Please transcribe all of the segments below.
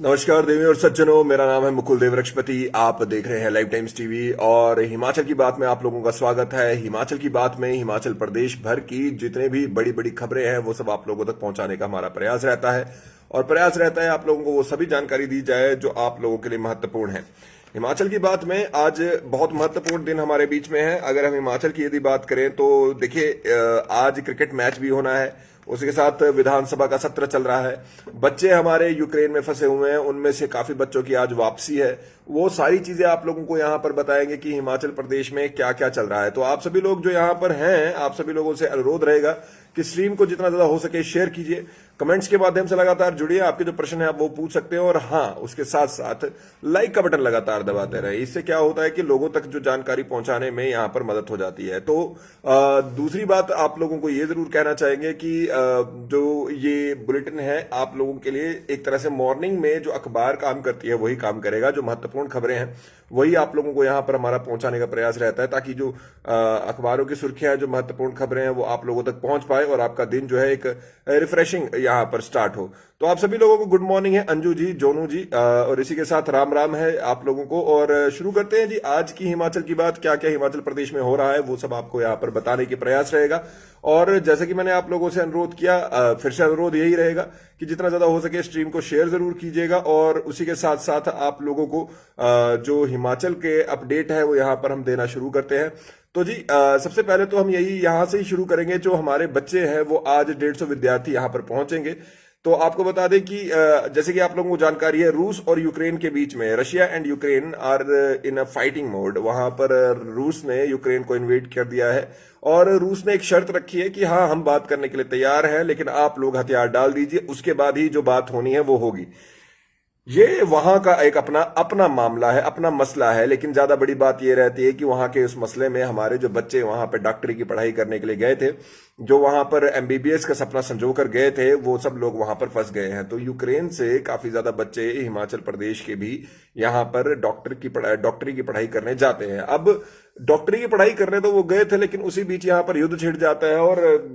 नमस्कार देवी और सज्जनों, मेरा नाम है मुकुल देवरक्षपति। आप देख रहे हैं लाइव टाइम्स टीवी और हिमाचल की बात में आप लोगों का स्वागत है। हिमाचल की बात में हिमाचल प्रदेश भर की जितने भी बड़ी बड़ी खबरें हैं वो सब आप लोगों तक पहुंचाने का हमारा प्रयास रहता है और प्रयास रहता है आप लोगों को वो सभी जानकारी दी जाए जो आप लोगों के लिए महत्वपूर्ण है। हिमाचल की बात में आज बहुत महत्वपूर्ण दिन हमारे बीच में है। अगर हम हिमाचल की यदि बात करें तो देखिए, आज क्रिकेट मैच भी होना है, उसी के साथ विधानसभा का सत्र चल रहा है। बच्चे हमारे यूक्रेन में फंसे हुए हैं, उनमें से काफी बच्चों की आज वापसी है। वो सारी चीजें आप लोगों को यहाँ पर बताएंगे कि हिमाचल प्रदेश में क्या क्या चल रहा है। तो आप सभी लोग जो यहाँ पर हैं, आप सभी लोगों से अनुरोध रहेगा कि स्ट्रीम को जितना ज्यादा हो सके शेयर कीजिए, कमेंट्स के माध्यम से लगातार जुड़िए। आपके जो प्रश्न है आप वो पूछ सकते हैं और हाँ, उसके साथ साथ लाइक का बटन लगातार दबाते रहे। इससे क्या होता है कि लोगों तक जो जानकारी पहुंचाने में यहाँ पर मदद हो जाती है। तो दूसरी बात आप लोगों को ये जरूर कहना चाहेंगे कि जो ये बुलेटिन है आप लोगों के लिए एक तरह से मॉर्निंग में जो अखबार काम करती है वही काम करेगा। जो महत्वपूर्ण खबरें हैं वही आप लोगों को यहाँ पर हमारा पहुंचाने का प्रयास रहता है, ताकि जो अखबारों की सुर्खियां, जो महत्वपूर्ण खबरें हैं वो आप लोगों तक पहुंच पाए और आपका दिन जो है एक रिफ्रेशिंग यहाँ पर स्टार्ट हो। तो आप सभी लोगों को गुड मॉर्निंग है, अंजू जी, जोनू जी, और इसी के साथ राम राम है आप लोगों को। और शुरू करते हैं जी आज की हिमाचल की बात। क्या क्या हिमाचल प्रदेश में हो रहा है वो सब आपको यहाँ पर बताने के प्रयास रहेगा। और जैसे कि मैंने आप लोगों से अनुरोध किया, फिर से अनुरोध यही रहेगा कि जितना ज्यादा हो सके स्ट्रीम को शेयर जरूर कीजिएगा और उसी के साथ साथ आप लोगों को जो हिमाचल के अपडेट है वो यहाँ पर हम देना शुरू करते हैं। तो जी सबसे पहले तो हम यही यहाँ से ही शुरू करेंगे। जो हमारे बच्चे हैं वो आज 150 विद्यार्थी यहाँ पर पहुंचेंगे। तो आपको बता दें कि जैसे कि आप लोगों को जानकारी है, रूस और यूक्रेन के बीच में, Russia and Ukraine are in a fighting mode. वहां पर रूस ने यूक्रेन को इन्वेड कर दिया है और रूस ने एक शर्त रखी है कि हाँ, हम बात करने के लिए तैयार हैं, लेकिन आप लोग हथियार डाल दीजिए, उसके बाद ही जो बात होनी है वो होगी। ये वहां का एक अपना अपना मामला है, अपना मसला है। लेकिन ज्यादा बड़ी बात यह रहती है कि वहां के उस मसले में हमारे जो बच्चे वहां पर डॉक्टरी की पढ़ाई करने के लिए गए थे, जो वहां पर एमबीबीएस का सपना संजो कर गए थे, वो सब लोग वहां पर फंस गए हैं। तो यूक्रेन से काफी ज्यादा बच्चे हिमाचल प्रदेश के भी यहाँ पर डॉक्टरी की पढ़ाई करने जाते हैं। अब डॉक्टरी की पढ़ाई करने तो वो गए थे, लेकिन उसी बीच यहाँ पर युद्ध छिड़ जाता है और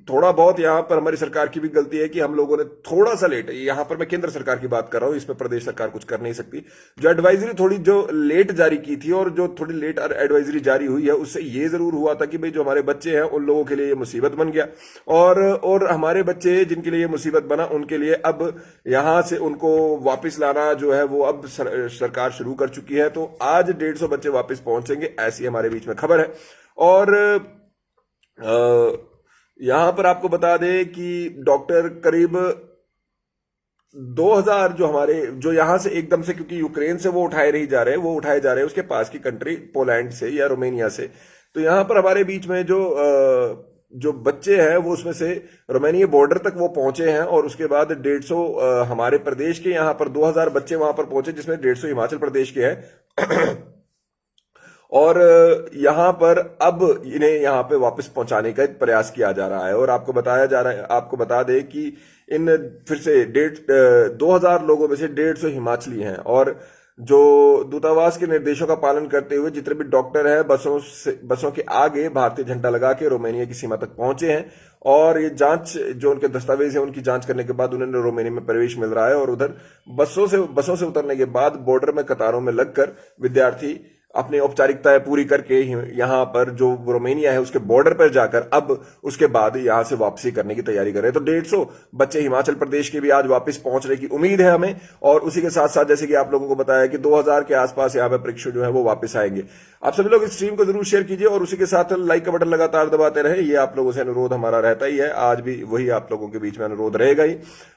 थोड़ा बहुत यहाँ पर हमारी सरकार की भी गलती है कि हम लोगों ने थोड़ा सा लेट, यहाँ पर मैं केंद्र सरकार की बात कर रहा हूँ, इसमें प्रदेश सरकार कुछ कर नहीं सकती, जो एडवाइजरी थोड़ी जो लेट जारी की थी और जो थोड़ी लेट एडवाइजरी जारी हुई है, उससे ये जरूर हुआ था कि भाई जो हमारे बच्चे हैं उन लोगों के लिए ये मुसीबत बन गया। और हमारे बच्चे जिनके लिए ये मुसीबत बना उनके लिए अब यहां से उनको वापस लाना जो है वो अब सरकार शुरू कर चुकी है। तो आज 150 बच्चे वापस पहुंचेंगे, ऐसी हमारे बीच में खबर है। और यहां पर आपको बता दें कि डॉक्टर करीब 2000 जो हमारे जो यहां से एकदम से, क्योंकि यूक्रेन से वो उठाए जा रहे हैं उसके पास की कंट्री पोलैंड से या रोमानिया से। तो यहां पर हमारे बीच में जो बच्चे हैं वो उसमें से रोमानिया बॉर्डर तक वो पहुंचे हैं और उसके बाद 150 हमारे प्रदेश के, यहां पर 2000 बच्चे वहां पर पहुंचे, जिसमें 150 हिमाचल प्रदेश के हैं। और यहां पर अब इन्हें यहां पे वापस पहुंचाने का एक प्रयास किया जा रहा है। और आपको बताया जा रहा है, आपको बता दें कि इन फिर से 2000 लोगों में से 150 हिमाचली हैं। और जो दूतावास के निर्देशों का पालन करते हुए जितने भी डॉक्टर हैं बसों के आगे भारतीय झंडा लगा के रोमानिया की सीमा तक पहुंचे हैं। और ये जांच, जो उनके दस्तावेज है उनकी जांच करने के बाद उन्हें रोमानिया में प्रवेश मिल रहा है। और उधर बसों से उतरने के बाद बॉर्डर में कतारों में लगकर विद्यार्थी अपनी औपचारिकताएं पूरी करके यहां पर जो रोमानिया है उसके बॉर्डर पर जाकर अब उसके बाद यहां से वापसी करने की तैयारी कर रहे हैं। तो 150 बच्चे हिमाचल प्रदेश के भी आज वापस पहुंचने की उम्मीद है हमें। और उसी के साथ साथ जैसे कि आप लोगों को बताया कि 2000 के आसपास यहां पर परीक्षु जो है वो वापस आएंगे। आप सभी लोग इस स्ट्रीम को जरूर शेयर कीजिए और उसी के साथ लाइक का बटन लगातार दबाते रहे। ये आप लोगों से अनुरोध हमारा रहता ही है, आज भी वही आप लोगों के बीच में अनुरोध रहेगा ही।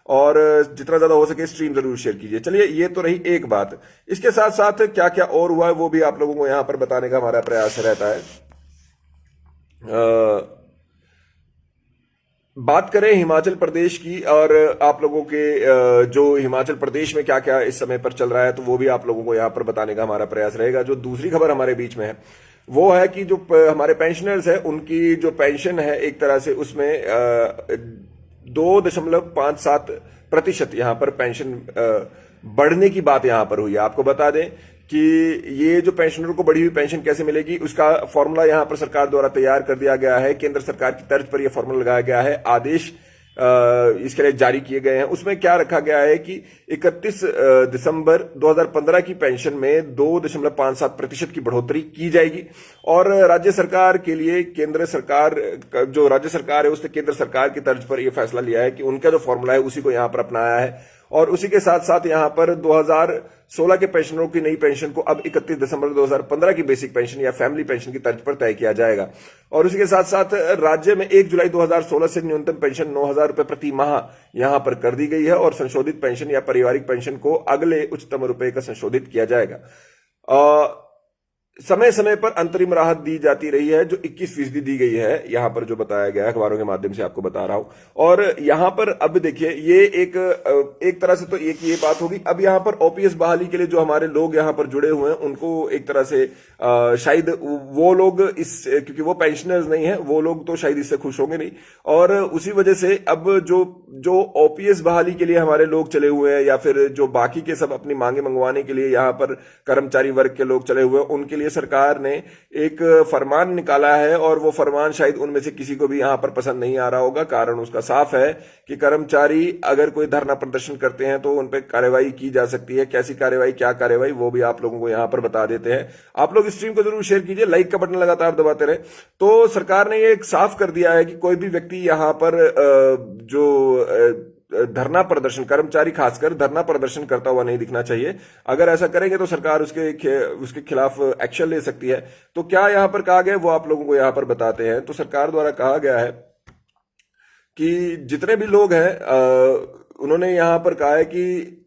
और जितना ज्यादा हो सके स्ट्रीम जरूर शेयर कीजिए। चलिए, ये तो रही एक बात। इसके साथ साथ क्या क्या और हुआ है वो भी आप लोगों को यहां पर बताने का हमारा प्रयास रहता है। बात करें हिमाचल प्रदेश की और आप लोगों के जो हिमाचल प्रदेश में क्या क्या इस समय पर चल रहा है, तो वो भी आप लोगों को यहां पर बताने का हमारा प्रयास रहेगा। जो दूसरी खबर हमारे बीच में है वो है कि जो हमारे पेंशनर्स हैं उनकी जो पेंशन है एक तरह से उसमें 2.57% यहां पर पेंशन बढ़ने की बात यहां पर हुई है। आपको बता दें कि ये जो पेंशनर को बढ़ी हुई पेंशन कैसे मिलेगी उसका फॉर्मूला यहां पर सरकार द्वारा तैयार कर दिया गया है। केंद्र सरकार की तर्ज पर यह फॉर्मूला लगाया गया है। आदेश इसके लिए जारी किए गए हैं। उसमें क्या रखा गया है कि 31 दिसंबर 2015 की पेंशन में 2.57% की बढ़ोतरी की जाएगी और राज्य सरकार के लिए केंद्र सरकार जो राज्य सरकार है उसने केंद्र सरकार की तर्ज पर यह फैसला लिया है कि उनका जो फॉर्मूला है उसी को यहां पर अपनाया है और उसी के साथ साथ यहां पर 2016 के पेंशनरों की नई पेंशन को अब 31 दिसंबर 2015 की बेसिक पेंशन या फैमिली पेंशन की तर्ज पर तय किया जाएगा और उसी के साथ साथ राज्य में 1 जुलाई 2016 से न्यूनतम पेंशन 9,000 रुपए प्रति माह यहां पर कर दी गई है और संशोधित पेंशन या पारिवारिक पेंशन को अगले उच्चतम रुपए का संशोधित किया जाएगा। समय समय पर अंतरिम राहत दी जाती रही है जो 21% दी गई है यहां पर जो बताया गया है, अखबारों के माध्यम से आपको बता रहा हूं। और यहां पर अब देखिए ये एक तरह से तो एक ये बात होगी। अब यहां पर ओपीएस बहाली के लिए जो हमारे लोग यहां पर जुड़े हुए हैं उनको एक तरह से शायद वो लोग क्योंकि वो पेंशनर्स नहीं है वो लोग तो शायद इससे खुश होंगे नहीं और उसी वजह से अब जो ओपीएस बहाली के लिए हमारे लोग चले हुए हैं या फिर जो बाकी के सब अपनी मांगे मंगवाने के लिए यहां पर कर्मचारी वर्ग के लोग चले हुए हैं उनके लिए सरकार ने एक फरमान निकाला है और वो फरमान शायद उनमें से किसी को भी यहां पर पसंद नहीं आ रहा होगा। कारण उसका साफ है कि कर्मचारी अगर कोई धरना प्रदर्शन करते हैं तो उन पर कार्रवाई की जा सकती है। कैसी कार्रवाई, क्या कार्रवाई, वो भी आप लोगों को यहां पर बता देते हैं। आप लोग स्ट्रीम को जरूर शेयर कीजिए, लाइक का बटन लगातार दबाते रहे। तो सरकार ने ये एक साफ कर दिया है कि कोई भी व्यक्ति यहां पर जो धरना प्रदर्शन, कर्मचारी खासकर धरना प्रदर्शन करता हुआ नहीं दिखना चाहिए। अगर ऐसा करेंगे तो सरकार उसके खिलाफ एक्शन ले सकती है। तो क्या यहां पर कहा गया वो आप लोगों को यहां पर बताते हैं। तो सरकार द्वारा कहा गया है कि जितने भी लोग हैं उन्होंने यहां पर कहा है कि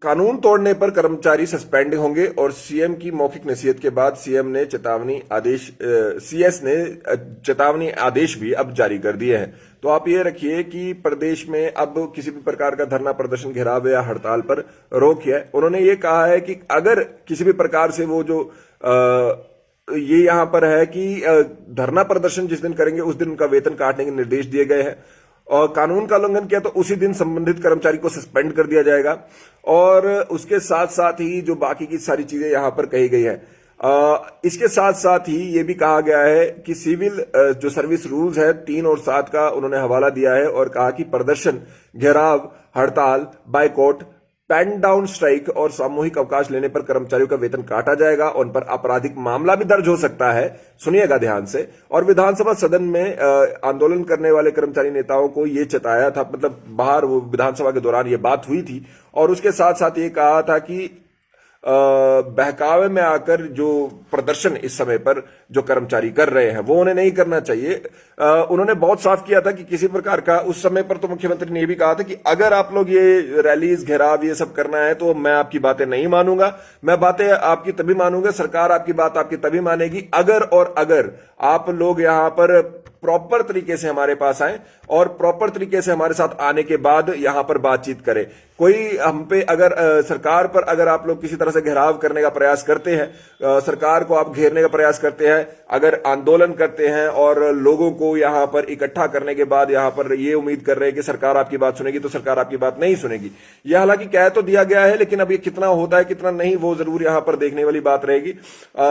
कानून तोड़ने पर कर्मचारी सस्पेंड होंगे और सीएम की मौखिक नसीहत के बाद सीएस ने चेतावनी आदेश भी अब जारी कर दिए हैं। तो आप ये रखिए कि प्रदेश में अब किसी भी प्रकार का धरना प्रदर्शन, घेराव या हड़ताल पर रोक है। उन्होंने ये कहा है कि अगर किसी भी प्रकार से वो जो ये यहां पर है कि धरना प्रदर्शन जिस दिन करेंगे उस दिन उनका वेतन काटने के निर्देश दिए गए हैं और कानून का उल्लंघन किया तो उसी दिन संबंधित कर्मचारी को सस्पेंड कर दिया जाएगा। और उसके साथ साथ ही जो बाकी की सारी चीजें यहां पर कही गई है इसके साथ साथ ही ये भी कहा गया है कि सिविल जो सर्विस रूल्स है 3 और 7 का उन्होंने हवाला दिया है और कहा कि प्रदर्शन, घेराव, हड़ताल, बाइकॉट, पेन डाउन स्ट्राइक और सामूहिक अवकाश लेने पर कर्मचारियों का वेतन काटा जाएगा और उन पर आपराधिक मामला भी दर्ज हो सकता है। सुनिएगा ध्यान से। और विधानसभा सदन में आंदोलन करने वाले कर्मचारी नेताओं को यह चेताया था, मतलब बाहर वो विधानसभा के दौरान ये बात हुई थी और उसके साथ साथ ये कहा था कि बहकावे में आकर जो प्रदर्शन इस समय पर जो कर्मचारी कर रहे हैं वो उन्हें नहीं करना चाहिए। उन्होंने बहुत साफ किया था कि किसी प्रकार का, उस समय पर तो मुख्यमंत्री ने भी कहा था कि अगर आप लोग ये रैलीज, घेराव ये सब करना है तो मैं आपकी बातें नहीं मानूंगा। मैं बातें आपकी तभी मानूंगा, सरकार आपकी बात आपकी तभी मानेगी अगर आप लोग यहां पर प्रॉपर तरीके से हमारे पास आए और प्रॉपर तरीके से हमारे साथ आने के बाद यहां पर बातचीत करें। कोई हम पे अगर सरकार पर अगर आप लोग किसी तरह से घेराव करने का प्रयास करते हैं, सरकार को आप घेरने का प्रयास करते हैं, अगर आंदोलन करते हैं और लोगों को यहां पर इकट्ठा करने के बाद यहां पर ये उम्मीद कर रहे हैं कि सरकार आपकी बात सुनेगी, तो सरकार आपकी बात नहीं सुनेगी। यह हालांकि कह तो दिया गया है लेकिन अब ये कितना होता है कितना नहीं वो जरूर यहां पर देखने वाली बात रहेगी।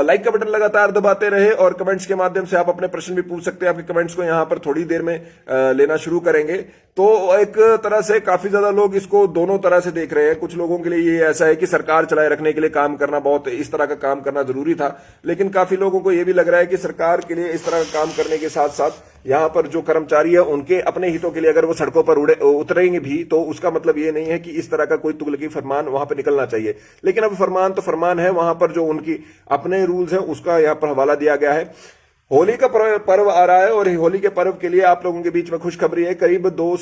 लाइक का बटन लगातार दबाते रहे और कमेंट्स के माध्यम से आप अपने प्रश्न भी पूछ सकते हैं। आपके कमेंट्स को यहां पर थोड़ी देर में लेना शुरू करेंगे। तो एक तरह से काफी ज्यादा लोग इसको दोनों तरह से देख रहे हैं। कुछ लोगों के लिए ये ऐसा है कि सरकार चलाए रखने के लिए काम करना, बहुत इस तरह का काम करना जरूरी था, लेकिन काफी लोगों को यह भी लग रहा है कि सरकार के लिए इस तरह का काम करने के साथ साथ यहां पर जो कर्मचारी है उनके अपने हितों के लिए अगर वो सड़कों पर उतरेंगे भी तो उसका मतलब ये नहीं है कि इस तरह का कोई तुगलकी फरमान वहां पर निकलना चाहिए। लेकिन अब फरमान तो फरमान है, वहां पर जो उनकी अपने रूल्स हैं उसका यहां पर हवाला दिया गया है। होली का पर्व आ रहा है और होली के पर्व के लिए आप लोगों के बीच में खुशखबरी है। करीब 2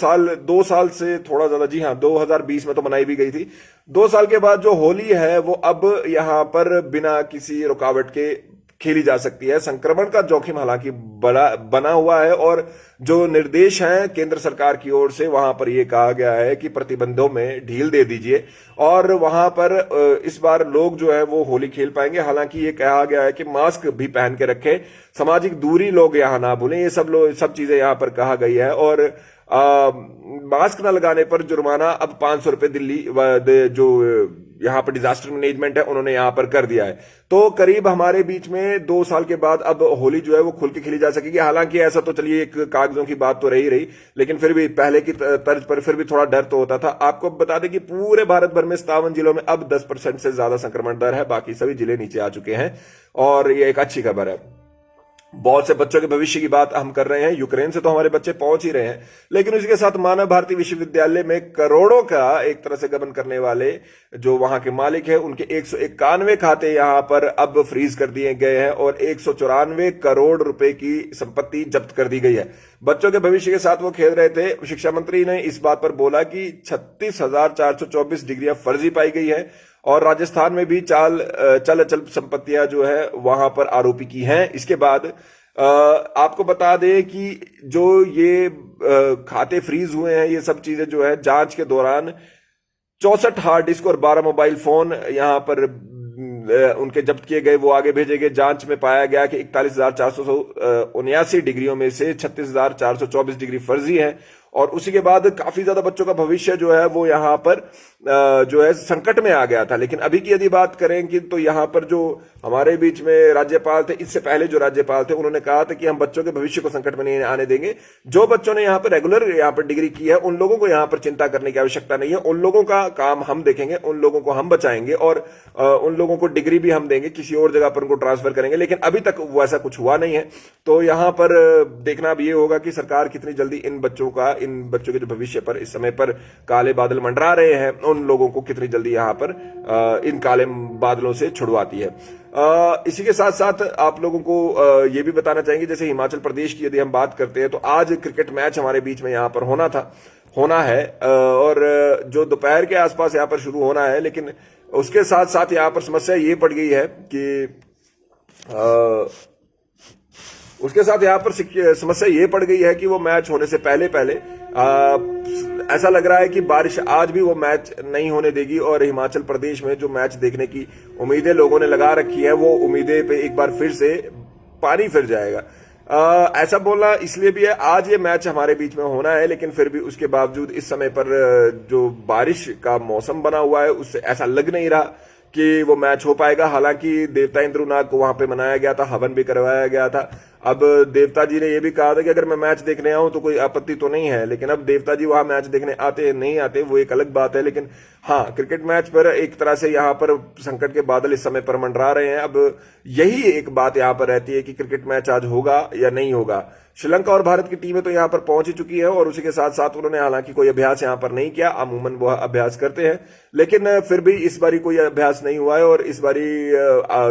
साल से थोड़ा ज्यादा, जी हां 2020 में तो मनाई भी गई थी। 2 साल के बाद जो होली है वो अब यहां पर बिना किसी रुकावट के खेली जा सकती है। संक्रमण का जोखिम हालांकि बना हुआ है और जो निर्देश हैं केंद्र सरकार की ओर से वहां पर यह कहा गया है कि प्रतिबंधों में ढील दे दीजिए और वहां पर इस बार लोग जो है वो होली खेल पाएंगे। हालांकि ये कहा गया है कि मास्क भी पहन के रखें, सामाजिक दूरी लोग यहां ना भूलें, ये सब चीजें यहां पर कहा गई है। और मास्क न लगाने पर जुर्माना अब 500 रुपए दिल्ली जो यहाँ पर डिजास्टर मैनेजमेंट है उन्होंने यहाँ पर कर दिया है। तो करीब हमारे बीच में 2 साल के बाद अब होली जो है वो खुल के खेली जा सकेगी। हालांकि ऐसा तो चलिए एक कागजों की बात तो रही, लेकिन फिर भी पहले की तर्ज पर फिर भी थोड़ा डर तो होता था। आपको बता दें कि पूरे भारत भर में 57 जिलों में अब 10% से ज्यादा संक्रमण दर है, बाकी सभी जिले नीचे आ चुके हैं और ये एक अच्छी खबर है। बहुत से बच्चों के भविष्य की बात हम कर रहे हैं, यूक्रेन से तो हमारे बच्चे पहुंच ही रहे हैं, लेकिन उसके साथ मानव भारती विश्वविद्यालय में करोड़ों का एक तरह से गबन करने वाले जो वहां के मालिक हैं उनके 191 खाते यहां पर अब फ्रीज कर दिए गए हैं और 194 करोड़ रुपए की संपत्ति जब्त कर दी गई है। बच्चों के भविष्य के साथ वो खेल रहे थे। शिक्षा मंत्री ने इस बात पर बोला कि 36,424 डिग्रियां फर्जी पाई गई है और राजस्थान में भी चल अचल संपत्तियां जो है वहां पर आरोपी की हैं। इसके बाद आपको बता दें कि जो ये खाते फ्रीज हुए हैं, ये सब चीजें जो है जांच के दौरान 64 हार्ड डिस्क और 12 मोबाइल फोन यहां पर उनके जब्त किए गए, वो आगे भेजे गए। जांच में पाया गया कि 41,479 डिग्रियों में से 36,424 डिग्री फर्जी है और उसी के बाद काफी ज्यादा बच्चों का भविष्य जो है वो यहां पर जो है संकट में आ गया था। लेकिन अभी की यदि बात करें कि तो यहां पर जो हमारे बीच में राज्यपाल थे, इससे पहले जो राज्यपाल थे, उन्होंने कहा था कि हम बच्चों के भविष्य को संकट में नहीं आने देंगे। जो बच्चों ने यहां पर रेगुलर यहां पर डिग्री की है उन लोगों को यहां पर चिंता करने की आवश्यकता नहीं है। उन लोगों का काम हम देखेंगे, उन लोगों को हम बचाएंगे और उन लोगों को डिग्री भी हम देंगे, किसी और जगह पर उनको ट्रांसफर करेंगे। लेकिन अभी तक वो ऐसा कुछ हुआ नहीं है। तो यहां पर देखना अब ये होगा कि सरकार कितनी जल्दी इन बच्चों के जो भविष्य पर इस समय पर काले बादल मंडरा रहे हैं उन लोगों को कितनी जल्दी यहां पर इन काले बादलों से छुड़वाती है। इसी के साथ साथ आप लोगों को यह भी बताना चाहेंगे, जैसे हिमाचल प्रदेश की यदि हम बात करते हैं तो आज क्रिकेट मैच हमारे बीच में यहां पर होना है और जो दोपहर के आसपास यहां पर शुरू होना है। लेकिन उसके साथ साथ यहां पर समस्या ये पड़ गई है कि उसके साथ यहां पर समस्या ये पड़ गई है कि वो मैच होने से पहले ऐसा लग रहा है कि बारिश आज भी वो मैच नहीं होने देगी और हिमाचल प्रदेश में जो मैच देखने की उम्मीदें लोगों ने लगा रखी है वो उम्मीदें पे एक बार फिर से पानी फिर जाएगा। ऐसा बोलना इसलिए भी है, आज ये मैच हमारे बीच में होना है, लेकिन फिर भी उसके बावजूद इस समय पर जो बारिश का मौसम बना हुआ है उससे ऐसा लग नहीं रहा कि वो मैच हो पाएगा। हालांकि देवता इंद्रनाग को वहां पे मनाया गया था, हवन भी करवाया गया था। अब देवता जी ने यह भी कहा था कि अगर मैं मैच देखने आऊं तो कोई आपत्ति तो नहीं है, लेकिन अब देवता जी वहां मैच देखने आते नहीं आते वो एक अलग बात है। लेकिन हाँ, क्रिकेट मैच पर एक तरह से यहां पर संकट के बादल इस समय पर मंडरा रहे हैं। अब यही एक बात यहां पर रहती है कि क्रिकेट मैच आज होगा या नहीं होगा। श्रीलंका और भारत की टीमें तो यहां पर पहुंच ही चुकी है और उसी के साथ साथ उन्होंने हालांकि कोई अभ्यास यहां पर नहीं किया, अमूमन वो अभ्यास करते हैं, लेकिन फिर भी इस बारी कोई अभ्यास नहीं हुआ है और इस बारी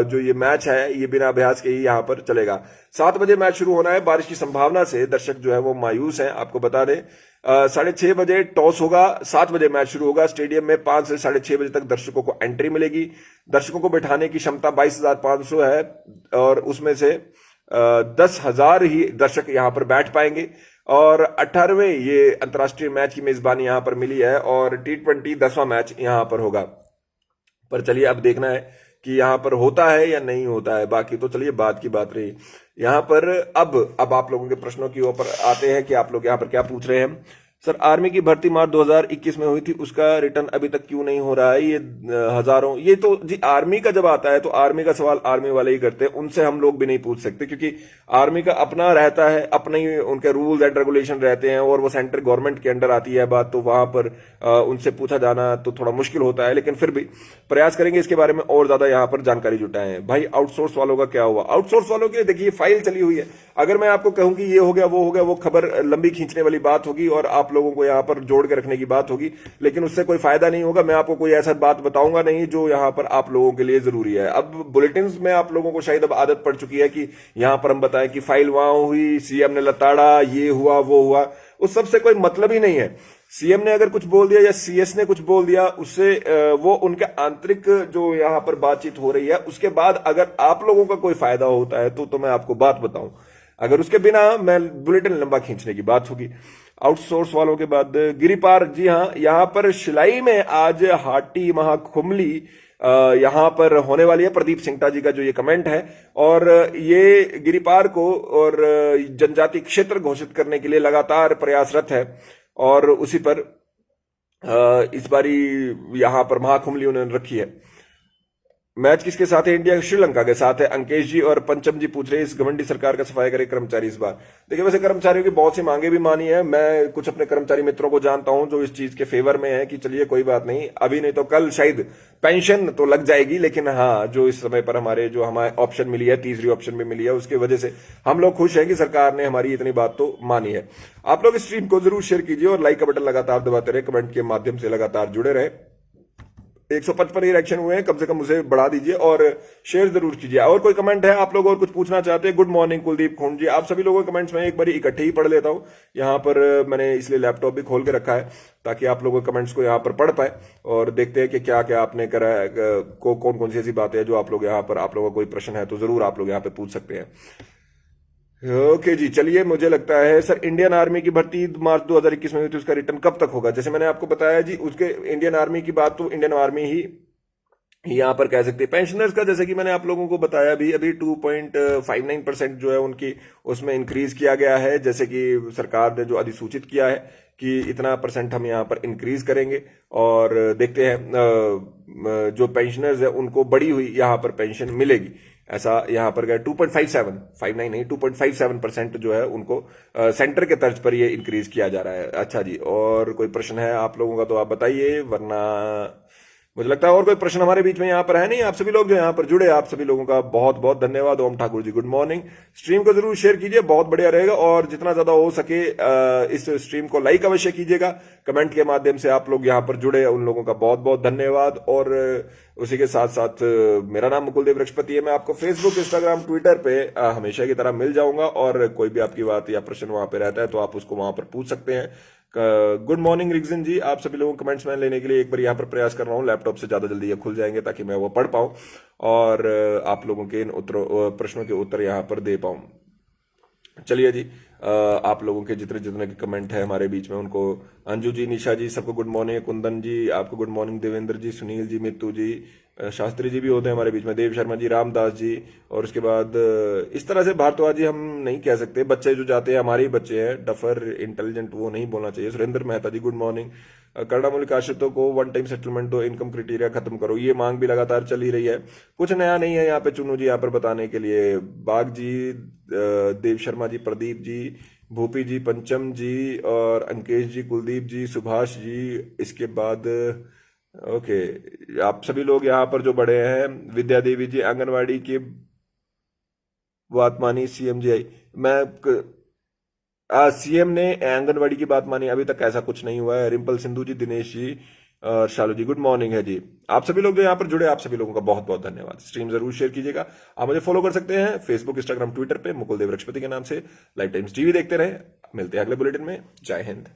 जो ये मैच है ये बिना अभ्यास के ही यहां पर चलेगा। 7 बजे मैच शुरू होना है। बारिश की संभावना से दर्शक जो है वो मायूस हैं। आपको बता दें 6:30 बजे टॉस होगा, 7 बजे मैच शुरू होगा। स्टेडियम में 5 से 6:30 बजे तक दर्शकों को एंट्री मिलेगी। दर्शकों को बैठाने की क्षमता 22,500 है और उसमें से 10,000 ही दर्शक यहां पर बैठ पाएंगे और 18वें ये अंतर्राष्ट्रीय मैच की मेजबानी यहां पर मिली है और T20 10वां मैच यहां पर होगा। पर चलिए अब देखना है कि यहां पर होता है या नहीं होता है। बाकी तो चलिए बात की बात रही यहां पर। अब आप लोगों के प्रश्नों की ओर आते हैं कि आप लोग यहां पर क्या पूछ रहे हैं। सर, आर्मी की भर्ती मार्च 2021 में हुई थी, उसका रिटर्न अभी तक क्यों नहीं हो रहा है? ये हजारों, ये तो जी आर्मी का जब आता है तो आर्मी का सवाल आर्मी वाले ही करते हैं, उनसे हम लोग भी नहीं पूछ सकते क्योंकि आर्मी का अपना रहता है, अपने ही उनके रूल्स एंड रेगुलेशन रहते हैं और वो सेंट्रल गवर्नमेंट के अंडर आती है बात, तो वहां पर उनसे पूछा जाना तो थोड़ा मुश्किल होता है। लेकिन फिर भी प्रयास करेंगे इसके बारे में और ज्यादा यहाँ पर जानकारी जुटाएं। भाई आउटसोर्स वालों का क्या हुआ? आउटसोर्स वालों के देखिए फाइल चली हुई है। अगर मैं आपको कहूं कि ये हो गया वो खबर लंबी खींचने वाली बात होगी और आप लोगों को यहां पर जोड़ के रखने की बात होगी, लेकिन उससे कोई फायदा नहीं होगा। मैं आपको कोई ऐसा बात बताऊंगा नहीं जो यहां पर आप लोगों के लिए जरूरी है। अब बुलेटिन में आप लोगों को शायद अब आदत पड़ चुकी है कि यहां पर हम बताएं कि फाइल वहां हुई, सीएम ने लताड़ा, ये हुआ वो हुआ, उस सबसे कोई मतलब ही नहीं है। सीएम ने अगर कुछ बोल दिया या सीएस ने कुछ बोल दिया, उससे वो उनके आंतरिक जो यहां पर बातचीत हो रही है उसके बाद अगर आप लोगों का कोई फायदा होता है तो मैं आपको बात बताऊं, अगर उसके बिना मैं बुलेटिन लंबा खींचने की बात होगी। आउटसोर्स वालों के बाद गिरिपार, जी हां, यहां पर शिलाई में आज हाटी महाकुंभली यहां पर होने वाली है। प्रदीप सिंगटा जी का जो ये कमेंट है, और ये गिरिपार को और जनजाति क्षेत्र घोषित करने के लिए लगातार प्रयासरत है और उसी पर इस बारी यहां पर महाकुंभली उन्होंने रखी है। मैच किसके साथ है? इंडिया श्रीलंका के साथ है। अंकेश जी और पंचम जी पूछ रहे हैं इस घमंडी सरकार का सफाई करे कर्मचारी इस बार। देखिए, वैसे कर्मचारियों की बहुत सी मांगे भी मानी है। मैं कुछ अपने कर्मचारी मित्रों को जानता हूं जो इस चीज के फेवर में है कि चलिए कोई बात नहीं, अभी नहीं तो कल शायद पेंशन तो लग जाएगी, लेकिन हाँ, जो इस समय पर हमारे ऑप्शन मिली है, तीसरी ऑप्शन भी मिली है, उसकी वजह से हम लोग खुश हैं कि सरकार ने हमारी इतनी बात तो मानी है। आप लोग इस स्ट्रीम को जरूर शेयर कीजिए और लाइक का बटन लगातार दबाते रहे, कमेंट के माध्यम से लगातार जुड़े रहे। 155 रिएक्शन हुए हैं, कम से कम उसे बढ़ा दीजिए और शेयर जरूर कीजिए। और कोई कमेंट है आप लोग और कुछ पूछना चाहते हैं? गुड मॉर्निंग कुलदीप खून जी, आप सभी लोगों के कमेंट्स में एक बार इकट्ठे ही पढ़ लेता हूं। यहाँ पर मैंने इसलिए लैपटॉप भी खोल के रखा है ताकि आप लोगों के कमेंट्स को यहाँ पर पढ़ पाए और देखते हैं कि क्या क्या आपने करा है, कौन कौन सी ऐसी बातें हैं जो आप लोग यहाँ पर, आप लोगों का कोई प्रश्न है तो जरूर आप लोग यहाँ पे पूछ सकते हैं। ओके जी, चलिए। मुझे लगता है सर इंडियन आर्मी की भर्ती मार्च 2021 में हुई थी, उसका रिटर्न कब तक होगा? जैसे मैंने आपको बताया जी, उसके इंडियन आर्मी की बात तो इंडियन आर्मी ही यहाँ पर कह सकते हैं। पेंशनर्स का जैसे कि मैंने आप लोगों को बताया भी, अभी 2.59% जो है उनकी उसमें इंक्रीज किया गया है, जैसे कि सरकार ने जो अधिसूचित किया है कि इतना परसेंट हम यहाँ पर इंक्रीज करेंगे। और देखते हैं जो पेंशनर्स है उनको बढ़ी हुई यहाँ पर पेंशन मिलेगी, ऐसा यहाँ पर गया 2.57, 59 नहीं, 2.57% जो है उनको सेंटर के तर्ज पर ये इंक्रीज किया जा रहा है। अच्छा जी, और कोई प्रश्न है आप लोगों का तो आप बताइए, वरना मुझे लगता है और कोई प्रश्न हमारे बीच में यहाँ पर है नहीं। आप सभी लोग जो यहाँ पर जुड़े, आप सभी लोगों का बहुत बहुत धन्यवाद। ओम Thakur ji good morning. Stream को जरूर शेयर कीजिए, बहुत बढ़िया रहेगा, और जितना ज्यादा हो सके इस स्ट्रीम को लाइक अवश्य कीजिएगा। कमेंट के माध्यम से आप लोग यहाँ पर जुड़े, उन लोगों का बहुत बहुत धन्यवाद। और उसी के साथ साथ मेरा नाम मुकुलदेव वृक्षपति है। मैं आपको फेसबुक, इंस्टाग्राम, ट्विटर पे हमेशा की तरह मिल जाऊंगा, और कोई भी आपकी बात या प्रश्न वहां पे रहता है तो आप उसको वहां पर पूछ सकते हैं। गुड मॉर्निंग रिग्जन जी, आप सभी लोगों को कमेंट्स में लेने के लिए एक बार यहाँ पर प्रयास कर रहा हूँ। लैपटॉप से ज्यादा जल्दी ये खुल जाएंगे ताकि मैं वो पढ़ पाऊं और आप लोगों के इन प्रश्नों के उत्तर यहाँ पर दे पाऊं। चलिए जी, आप लोगों के जितने जितने कमेंट है हमारे बीच में उनको, अंजू जी, निशा जी, सबको गुड मॉर्निंग। कुंदन जी आपको गुड मॉर्निंग, देवेंद्र जी, सुनील जी, मित्तू जी, शास्त्री जी भी होते हैं हमारे बीच में, देव शर्मा जी, रामदास जी, और उसके बाद इस तरह से भारद्वाज जी हम नहीं कह सकते, बच्चे जो जाते हैं हमारे ही बच्चे हैं, डफर इंटेलिजेंट वो नहीं बोलना चाहिए। सुरेंद्र मेहता जी गुड मॉर्निंग। कर्णामूल आश्रितों को वन टाइम सेटलमेंट दो, इनकम क्राइटेरिया खत्म करो, ये मांग भी लगातार चली रही है। कुछ नया नहीं है यहाँ पे चुनू जी यहाँ पर बताने के लिए। बाग जी, देव शर्मा जी, प्रदीप जी, भूपी जी, पंचम जी, और अंकेश जी, कुलदीप जी, सुभाष जी, इसके बाद ओके, आप सभी लोग यहाँ पर जो बड़े हैं, विद्या देवी जी, आंगनवाड़ी की बात मानी, सीएम जी आई, मैं सीएम ने आंगनवाड़ी की बात मानी, अभी तक ऐसा कुछ नहीं हुआ है। रिंपल सिंधु जी, दिनेश जी और शालू जी गुड मॉर्निंग है जी। आप सभी लोग जो यहाँ पर जुड़े, आप सभी लोगों का बहुत बहुत धन्यवाद। स्ट्रीम जरूर शेयर कीजिएगा। आप मुझे फॉलो कर सकते हैं फेसबुक, इंस्टाग्राम, ट्विटर पे मुकुलदेव वृक्षपति के नाम से। लाइफ टाइम्स टीवी देखते रहे। मिलते हैं अगले बुलेटिन में। जय हिंद।